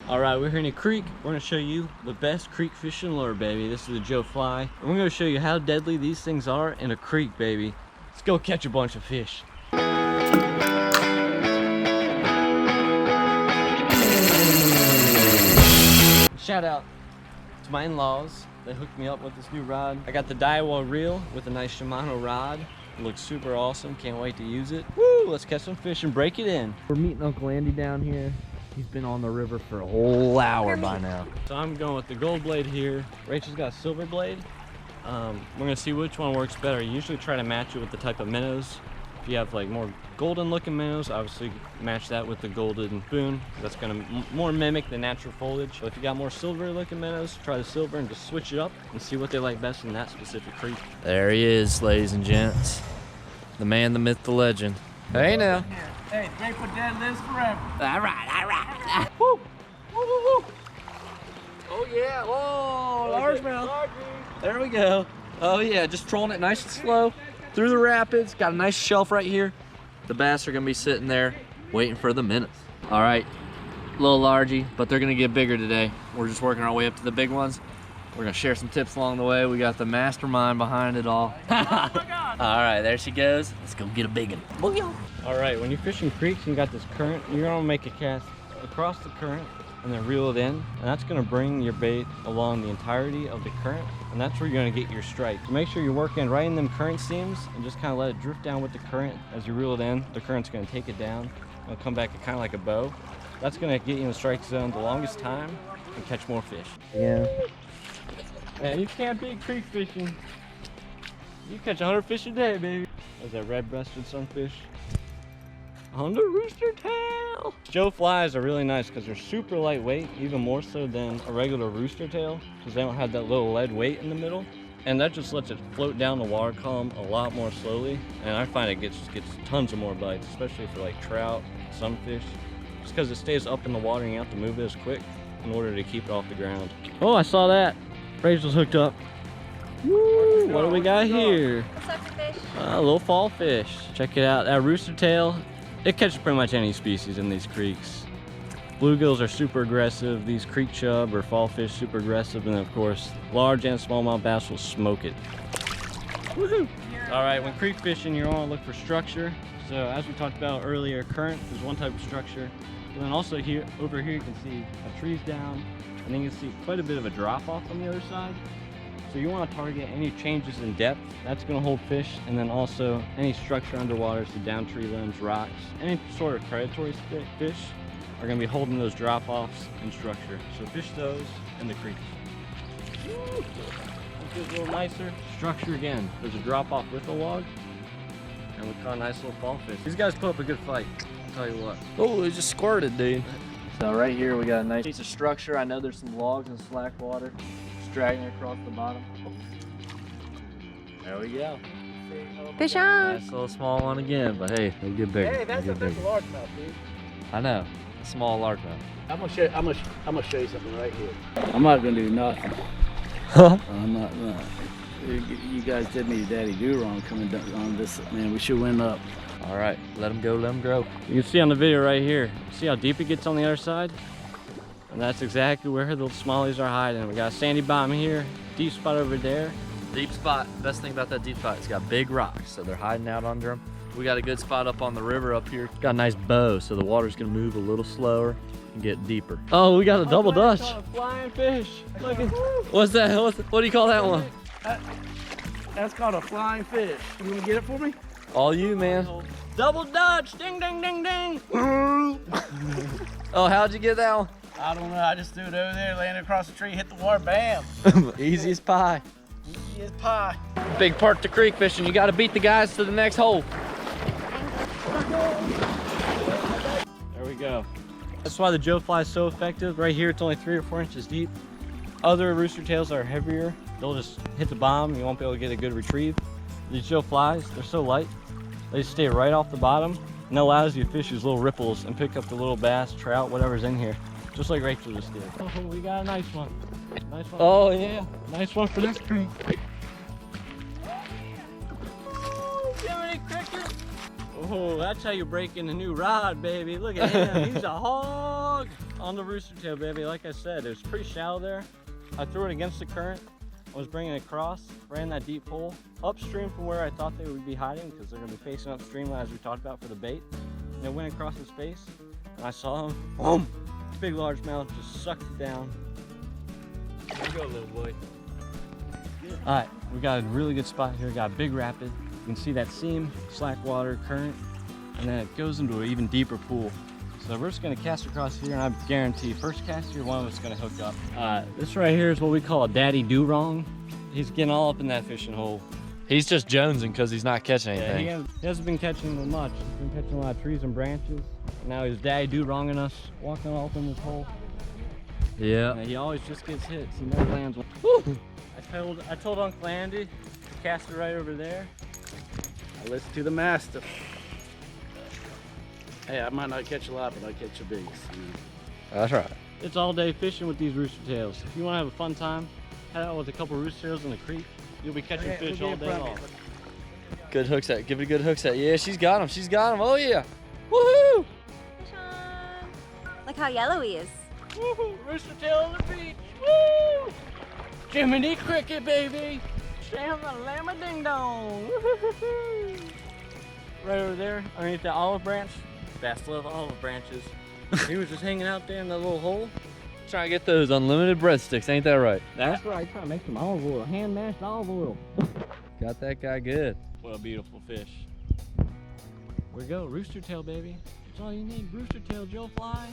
All right, we're here in a creek. We're gonna show you the best creek fishing lure, baby. This is a Joe Fly. We're gonna show you how deadly these things are in a creek, baby. Let's go catch a bunch of fish. Shout out to my in-laws. They hooked me up with this new rod. I got the Daiwa reel with a nice Shimano rod. It looks super awesome. Can't wait to use it. Woo! Let's catch some fish and break it in. We're meeting Uncle Andy down here. He's been on the river for a whole hour by now. So I'm going with the gold blade here. Rachel's got a silver blade. We're gonna see which one works better. You usually try to match it with the type of minnows. If you have like more golden looking minnows, obviously match that with the golden spoon. That's gonna more mimic the natural foliage. But if you got more silver looking minnows, try the silver and just switch it up and see what they like best in that specific creek. There he is, ladies and gents. The man, the myth, the legend. Hey now. Hey, 3-foot dead lives forever. All right. Woo. Woo, woo, woo. Oh yeah, whoa, largemouth. There we go. Oh yeah, just trolling it nice and slow through the rapids. Got a nice shelf right here. The bass are gonna be sitting there waiting for the minnows. All right, a little largy, but they're gonna get bigger today. We're just working our way up to the big ones. We're gonna share some tips along the way. We got the mastermind behind it all. Oh my God. All right, there she goes. Let's go get a big one. Booyah. All right, when you're fishing creeks and you got this current, you're gonna make a cast across the current and then reel it in. And that's gonna bring your bait along the entirety of the current. And that's where you're gonna get your strike. So make sure you're working right in them current seams and just kind of let it drift down with the current. As you reel it in, the current's gonna take it down. It'll come back kind of like a bow. That's gonna get you in the strike zone the longest time and catch more fish. Yeah. Man, you can't beat creek fishing. You catch 100 fish a day, baby. There's that red-breasted sunfish on the rooster tail. Joe flies are really nice because they're super lightweight, even more so than a regular rooster tail, because they don't have that little lead weight in the middle. And that just lets it float down the water column a lot more slowly. And I find it gets tons of more bites, especially for like trout, sunfish, just because it stays up in the water and you have to move it as quick in order to keep it off the ground. Oh, I saw that. Rachel's hooked up. Woo, what do we got here? What's up, fish? A little fall fish. Check it out. That rooster tail, it catches pretty much any species in these creeks. Bluegills are super aggressive. These creek chub or fall fish super aggressive. And then of course, large and smallmouth bass will smoke it. Woohoo! All right, when creek fishing, you want to look for structure. So as we talked about earlier, current is one type of structure. And then also here, over here, you can see a tree's down. And then you can see quite a bit of a drop off on the other side. So you want to target any changes in depth. That's going to hold fish. And then also any structure underwater, so down tree limbs, rocks, any sort of predatory fish are going to be holding those drop offs in structure. So fish those in the creeks. Let's get a little nicer structure again. There's a drop off with a log. And we caught a nice little fall fish. These guys put up a good fight, I'll tell you what. Oh, it just squirted, dude. So right here we got a nice piece of structure. I know there's some logs and slack water. Just dragging it across the bottom. There we go. Fish on. Nice little small one again, but hey, they'll get bigger. Hey, that's a largemouth, dude. I know. A small largemouth. I'm gonna show you something right here. I'm not gonna do nothing. I'm not. You guys did me daddy do wrong coming down on this. Man, we should win up. All right, let them go, let them grow. You can see on the video right here, see how deep it gets on the other side? And that's exactly where the smallies are hiding. We got a sandy bottom here, deep spot over there. Deep spot. Best thing about that deep spot, it's got big rocks, so they're hiding out under them. We got a good spot up on the river up here. Got a nice bow, so the water's gonna move a little slower and get deeper. Oh, we got a double dutch. A flying fish. Look at, What's that? What do you call that one? that's called a flying fish. You wanna get it for me? All you, man. Double dutch! Ding, ding, ding, ding! Oh, how'd you get that one? I don't know. I just threw it over there, landed across the tree, hit the water, bam. Easy as pie. Easy as pie. Big part to creek fishing. You got to beat the guys to the next hole. There we go. That's why the Joe Fly is so effective. Right here, it's only 3 or 4 inches deep. Other rooster tails are heavier. They'll just hit the bottom. You won't be able to get a good retrieve. These Joe Flies, they're so light. They stay right off the bottom and that allows you to fish these little ripples and pick up the little bass, trout, whatever's in here. Just like Rachel just did. Oh, we got a nice one. Nice one. Oh, yeah. Nice one for this creek. Jiminy Cricket. Oh, that's how you break in a new rod, baby. Look at him. He's a hog. On the rooster tail, baby, like I said, it was pretty shallow there. I threw it against the current. I was bringing it across, ran that deep hole, upstream from where I thought they would be hiding because they're gonna be facing upstream as we talked about for the bait. And it went across his face, and I saw him, boom! Big largemouth just sucked it down. There you go, little boy. All right, we got a really good spot here. Got a big rapid. You can see that seam, slack water, current, and then it goes into an even deeper pool. So we're just gonna cast across here, and I guarantee first cast here, one of us is gonna hook up. This right here is what we call a daddy do-wrong. He's getting all up in that fishing hole. He's just jonesing because he's not catching anything. Yeah, he hasn't been catching much. He's been catching a lot of trees and branches. Now he's daddy do-wronging us, walking all up in this hole. Yeah. And he always just gets hits. He never lands one. Woo! I told Uncle Andy to cast it right over there. I listen to the master. Hey, I might not catch a lot, but I catch the biggest. You know? That's right. It's all day fishing with these rooster tails. If you want to have a fun time, head out with a couple rooster tails in the creek. You'll be catching fish all day long. Good hook set. Give it a good hook set. Yeah, she's got him. She's got him. Oh yeah. Woohoo! Sean. Look how yellow he is. Woohoo! Rooster tail on the beach. Woo! Jiminy Cricket, baby. Sam the llama ding dong. Right over there, underneath the olive branch. Bass love olive branches. He was just hanging out there in that little hole. Trying to get those unlimited breadsticks, ain't that right? That's right, trying to make some olive oil, hand mashed olive oil. Got that guy good. What a beautiful fish. Here we go, rooster tail, baby. That's all you need, rooster tail, Joe Fly.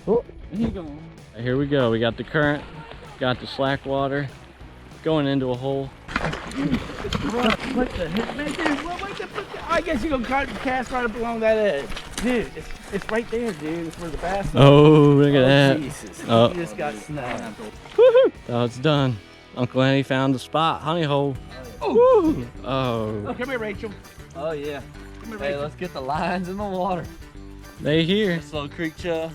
Oh, here you go. Here we go, we got the current, got the slack water, going into a hole. What the heck, man? Dude, I guess you're gonna cast right up along that edge. Dude, it's right there, dude. It's where the bass is. Oh, look at that. Jesus. Oh. He just got snagged. Woohoo! Oh, it's done. Uncle Andy found the spot, honey hole. Oh. Oh. Come here, Rachel. Oh yeah. Come here, Hey, Rachel. let's get the lines in the water. They here. Slow creek chub.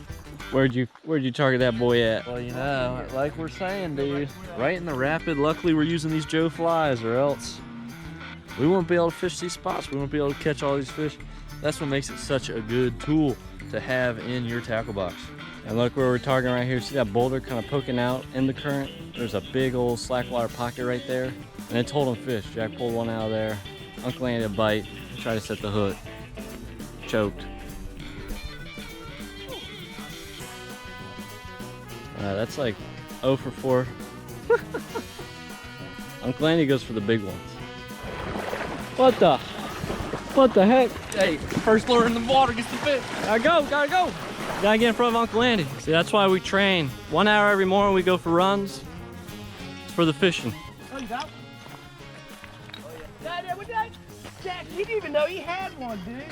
Where'd you target that boy at? Well, you know, like we're saying, dude, right in the rapid. Luckily, we're using these Joe flies, or else we won't be able to fish these spots. We won't be able to catch all these fish. That's what makes it such a good tool to have in your tackle box. And look where we're targeting right here. See that boulder kind of poking out in the current? There's a big old slack water pocket right there. And it's holding fish. Jack pulled one out of there. Uncle Andy a bite. Try to set the hook. Choked. That's like 0 for 4. Uncle Andy goes for the big ones. What the heck? Hey, first lure in the water gets the fish. Gotta go. Gotta get in front of Uncle Andy. See, that's why we train. 1 hour every morning we go for runs. It's for the fishing. Oh, you got one? Jack, you didn't even know he had one, dude.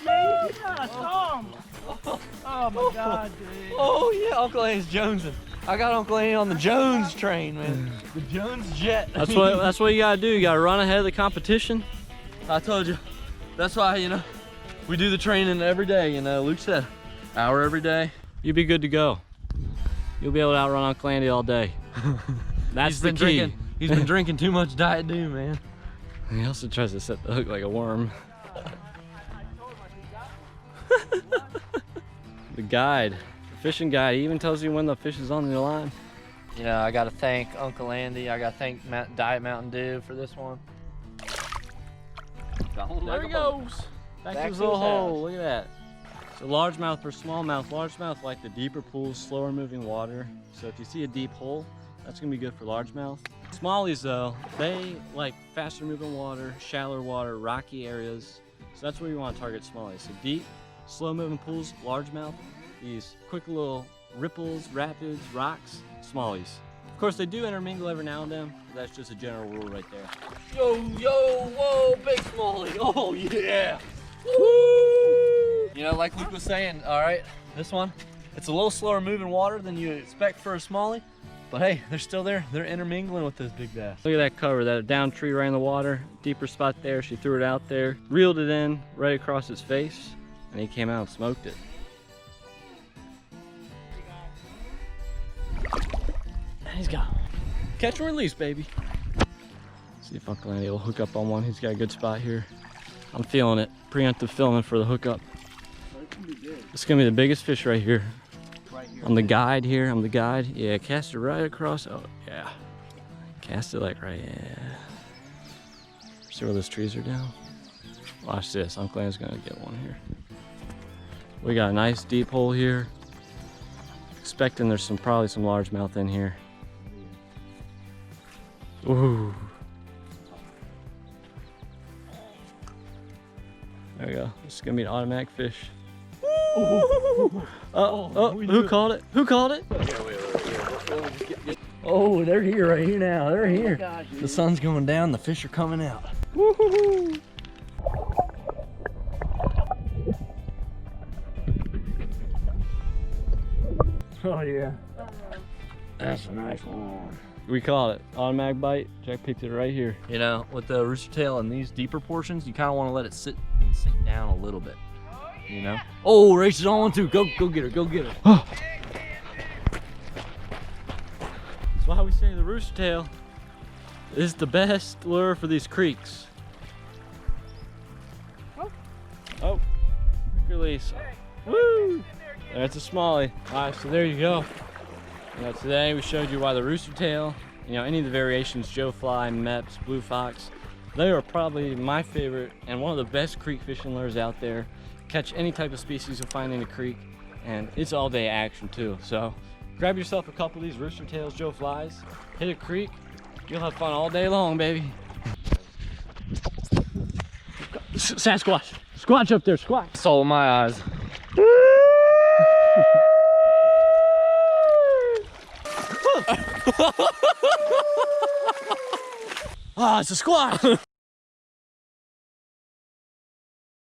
Yeah, I saw him. Oh my God, dude. Oh yeah, Uncle Andy's jonesing. I got Uncle Andy on the Jones train, man. The Jones jet. That's what you gotta do. You gotta run ahead of the competition. I told you. That's why, you know, we do the training every day, you know. Luke said, hour every day. You'll be good to go. You'll be able to outrun Uncle Andy all day. That's the key. He's been drinking too much Diet Dew, man. He also tries to set the hook like a worm. The guide, the fishing guide, he even tells you when the fish is on the line. You know, I gotta thank Uncle Andy. I gotta thank Diet Mountain Dew for this one. There he goes. Back to his little hole. Look at that. So largemouth or smallmouth. Largemouth like the deeper pools, slower moving water. So if you see a deep hole, that's gonna be good for largemouth. Smallies though, they like faster moving water, shallower water, rocky areas. So that's where you want to target smallies. So deep, slow moving pools, largemouth, these quick little ripples, rapids, rocks, smallies. Of course they do intermingle every now and then, but that's just a general rule right there. Yo, whoa, big smallie. Oh yeah. Woo! You know, like Luke was saying, all right, this one, it's a little slower moving water than you expect for a smallie. But hey, they're still there. They're intermingling with those big bass. Look at that cover, that down tree right in the water. Deeper spot there, she threw it out there, reeled it in right across his face, and he came out and smoked it. And he's got catch and release, baby. See if Uncle Andy will hook up on one. He's got a good spot here. I'm feeling it. Preemptive filming for the hookup. The It's gonna be the biggest fish right here. I'm the guide here. I'm the guide. Yeah, cast it right across. Oh, yeah. Cast it like right. Yeah. See where those trees are down? Watch this. Uncle An's gonna get one here. We got a nice deep hole here. Expecting there's probably some largemouth in here. Ooh. There we go. This is gonna be an automatic fish. Who called it? Who called it? Oh, they're here right here now. They're here. The sun's going down. The fish are coming out. Woohoo! Oh yeah. That's a nice one. We caught it. Automatic bite. Jack picked it right here. You know, with the rooster tail in these deeper portions, you kind of want to let it sit and sink down a little bit. You know? Oh, Rach is on one too. Go get her. Go get her. That's why we say the rooster tail is the best lure for these creeks. Oh, quick release. Woo! That's a smallie. All right, so there you go. You know, today we showed you why the rooster tail, you know, any of the variations, Joe Fly, Mepps, Blue Fox, they are probably my favorite and one of the best creek fishing lures out there. Catch any type of species you'll find in a creek, and it's all day action too. So grab yourself a couple of these rooster tails, Joe Flies, hit a creek, you'll have fun all day long, baby. Sasquatch, squatch up there, squatch. It's all in my eyes. Ah, it's a squatch.